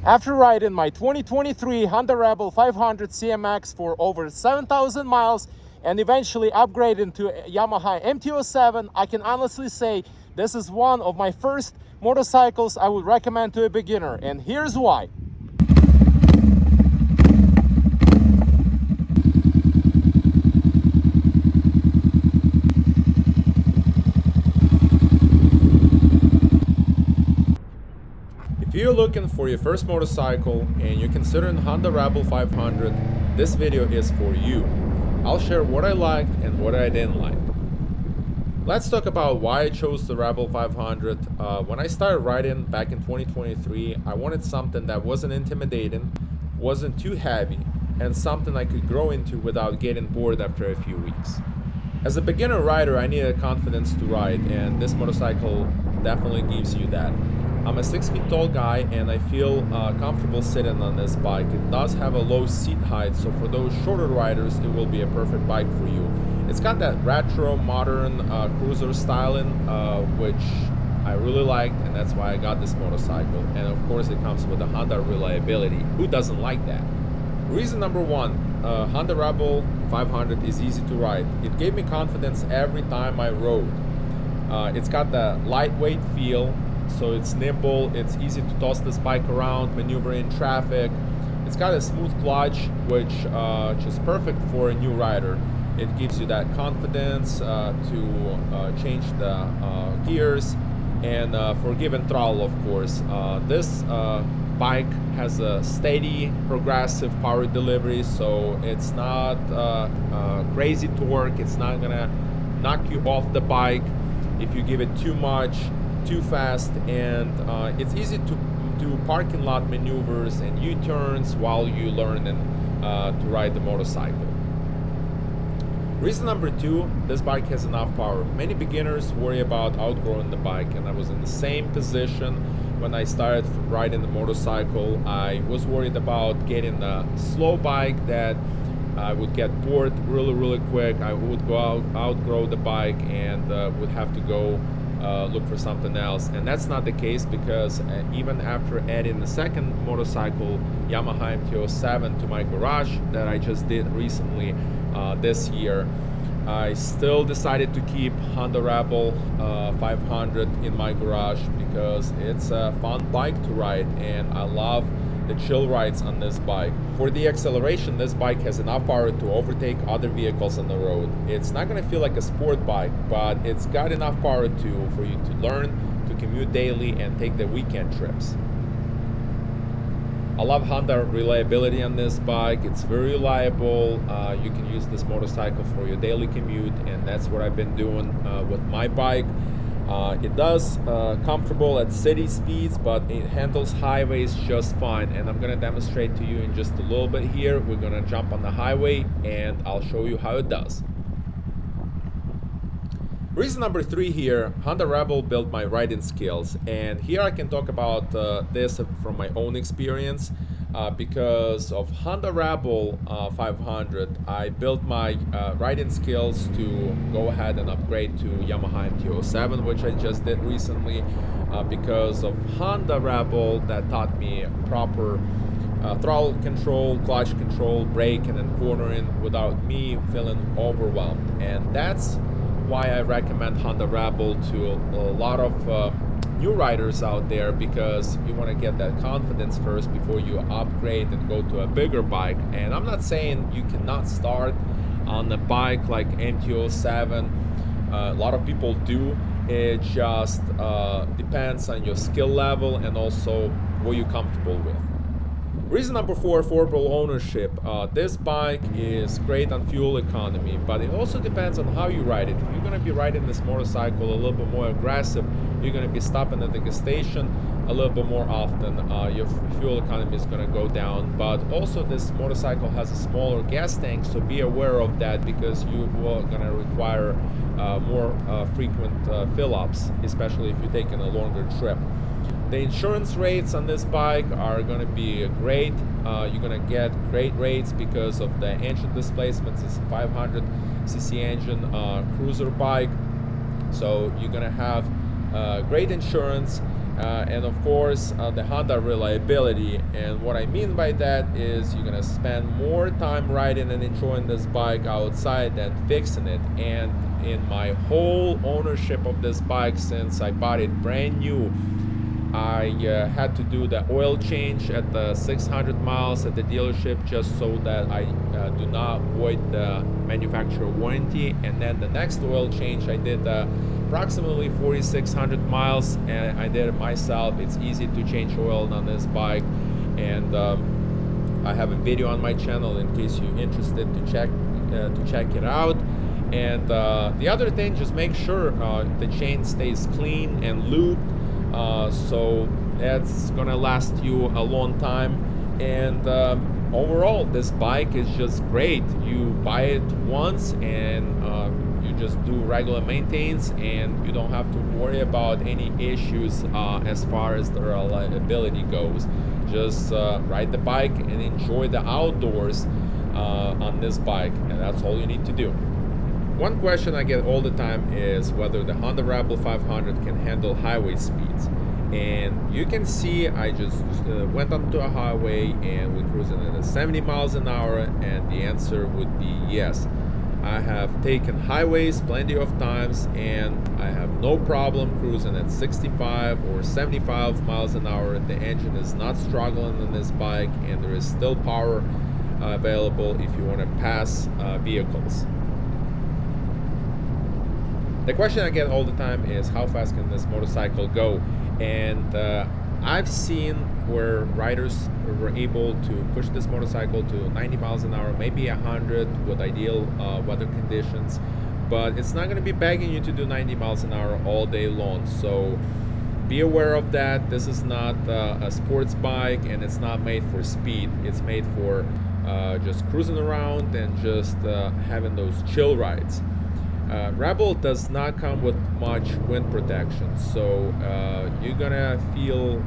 After riding my 2023 Honda Rebel 500 CMX for over 7,000 miles and eventually upgrading to Yamaha MT-07, I can honestly say this is one of my first motorcycles I would recommend to a beginner, and here's why. If you're looking for your first motorcycle and you're considering Honda Rebel 500, this video is for you. I'll share what I liked and what I didn't like. Let's talk about why I chose the Rebel 500. When I started riding back in 2023, I wanted something that wasn't intimidating, wasn't too heavy, and something I could grow into without getting bored after a few weeks. As a beginner rider, I needed confidence to ride, and this motorcycle definitely gives you that. I'm a 6 feet tall guy and I feel comfortable sitting on this bike. It does have a low seat height, so for those shorter riders it will be a perfect bike for you. It's got that retro modern cruiser styling, which I really liked, and that's why I got this motorcycle. And of course it comes with a Honda reliability. Who doesn't like that? Reason number one, Honda Rebel 500 is easy to ride. It gave me confidence every time I rode. It's got the lightweight feel, so it's nimble, it's easy to toss this bike around, maneuver in traffic. It's got a smooth clutch, which is perfect for a new rider. It gives you that confidence to change the gears, and for give and throttle, of course. This bike has a steady, progressive power delivery, so it's not crazy torque. It's not gonna knock you off the bike if you give it too much, too fast, and it's easy to do parking lot maneuvers and U-turns while you learning to ride the motorcycle. Reason number two, this bike has enough power. Many beginners worry about outgrowing the bike, and I was in the same position when I started riding the motorcycle. I was worried about getting a slow bike that I would get bored really quick. I would outgrow the bike and would have to go look for something else, and that's not the case, because even after adding the second motorcycle, Yamaha MT-07, to my garage that I just did recently this year, I still decided to keep Honda Rebel 500 in my garage because it's a fun bike to ride and I love the chill rides on this bike. For the acceleration, this bike has enough power to overtake other vehicles on the road. It's not going to feel like a sport bike, but it's got enough power for you to learn to commute daily and take the weekend trips. I love Honda reliability on this bike. It's very reliable. You can use this motorcycle for your daily commute, and that's what I've been doing with my bike. It does comfortable at city speeds, but it handles highways just fine, and I'm gonna demonstrate to you in just a little bit here. We're gonna jump on the highway and I'll show you how it does. Reason number three here, Honda Rebel built my riding skills, and here I can talk about this from my own experience. Because of Honda Rebel 500, I built my riding skills to go ahead and upgrade to Yamaha MT-07, which I just did recently. Because of Honda Rebel, that taught me proper throttle control, clutch control, braking and cornering without me feeling overwhelmed. And that's why I recommend Honda Rebel to a lot of new riders out there, because you want to get that confidence first before you upgrade and go to a bigger bike. And I'm not saying you cannot start on a bike like MT-07. A lot of people do. It just depends on your skill level and also what you're comfortable with. Reason number four, affordable ownership. This bike is great on fuel economy, but it also depends on how you ride it. If you're going to be riding this motorcycle a little bit more aggressive, you're going to be stopping at the gas station a little bit more often. Your fuel economy is going to go down, but also this motorcycle has a smaller gas tank, so be aware of that, because you are going to require more frequent fill-ups, especially if you're taking a longer trip. The insurance rates on this bike are going to be great. You're going to get great rates because of the engine displacements. It's a 500cc engine cruiser bike, so you're going to have great insurance. and of course the Honda reliability. And what I mean by that is you're gonna spend more time riding and enjoying this bike outside than fixing it. And in my whole ownership of this bike since I bought it brand new, I had to do the oil change at the 600 miles at the dealership just so that I do not void the manufacturer warranty. And then the next oil change I did approximately 4,600 miles, and I did it myself. It's easy to change oil on this bike, and I have a video on my channel in case you're interested to check it out. And the other thing, just make sure the chain stays clean and lubed. So that's gonna last you a long time. And overall, this bike is just great. You buy it once and you just do regular maintenance, and you don't have to worry about any issues as far as the reliability goes. Just ride the bike and enjoy the outdoors on this bike, and that's all you need to do. One question I get all the time is whether the Honda Rebel 500 can handle highway speeds. And you can see I just went onto a highway and we're cruising at 70 miles an hour, and the answer would be yes. I have taken highways plenty of times and I have no problem cruising at 65 or 75 miles an hour. The engine is not struggling on this bike, and there is still power available if you want to pass vehicles. The question I get all the time is how fast can this motorcycle go? And I've seen where riders were able to push this motorcycle to 90 miles an hour, maybe 100 with ideal weather conditions, but it's not going to be begging you to do 90 miles an hour all day long. So be aware of that. This is not a sports bike, and it's not made for speed. It's made for just cruising around and just having those chill rides. Rebel does not come with much wind protection, so you're gonna feel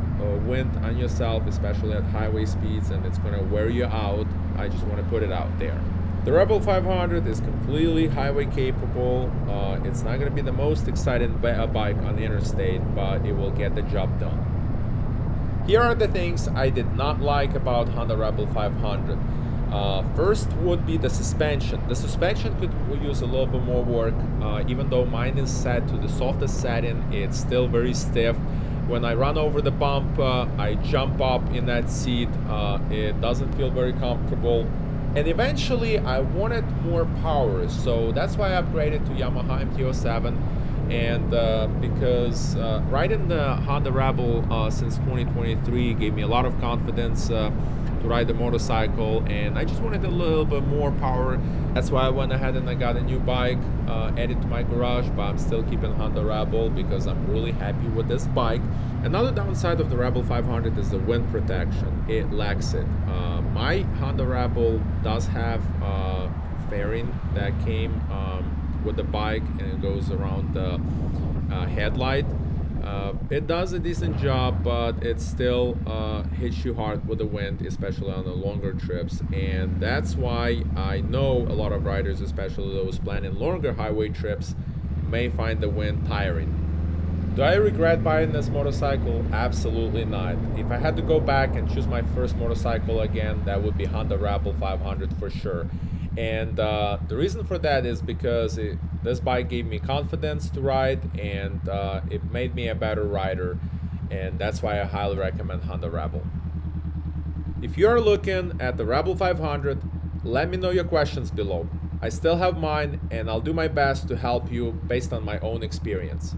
wind on yourself, especially at highway speeds, and it's gonna wear you out. I just want to put it out there. The Rebel 500 is completely highway capable. It's not gonna be the most exciting bike on the interstate, but it will get the job done. Here are the things I did not like about Honda Rebel 500. First would be the suspension. The suspension could use a little bit more work. Even though mine is set to the softest setting, it's still very stiff. When I run over the bump, I jump up in that seat. It doesn't feel very comfortable. And eventually I wanted more power, so that's why I upgraded to Yamaha MT-07. And because riding the Honda Rebel since 2023 gave me a lot of confidence to ride the motorcycle, and I just wanted a little bit more power. That's why I went ahead and I got a new bike added to my garage, but I'm still keeping Honda Rebel because I'm really happy with this bike. Another downside of the Rebel 500 is the wind protection. It lacks it. My Honda Rebel does have fairing that came with the bike, and it goes around the headlight. It does a decent job, but it still hits you hard with the wind, especially on the longer trips. And that's why I know a lot of riders, especially those planning longer highway trips, may find the wind tiring. Do I regret buying this motorcycle? Absolutely not. If I had to go back and choose my first motorcycle again, that would be Honda Rebel 500 for sure. And the reason for that is because this bike gave me confidence to ride, and it made me a better rider, and that's why I highly recommend Honda Rebel. If you're looking at the Rebel 500, let me know your questions below. I still have mine, and I'll do my best to help you based on my own experience.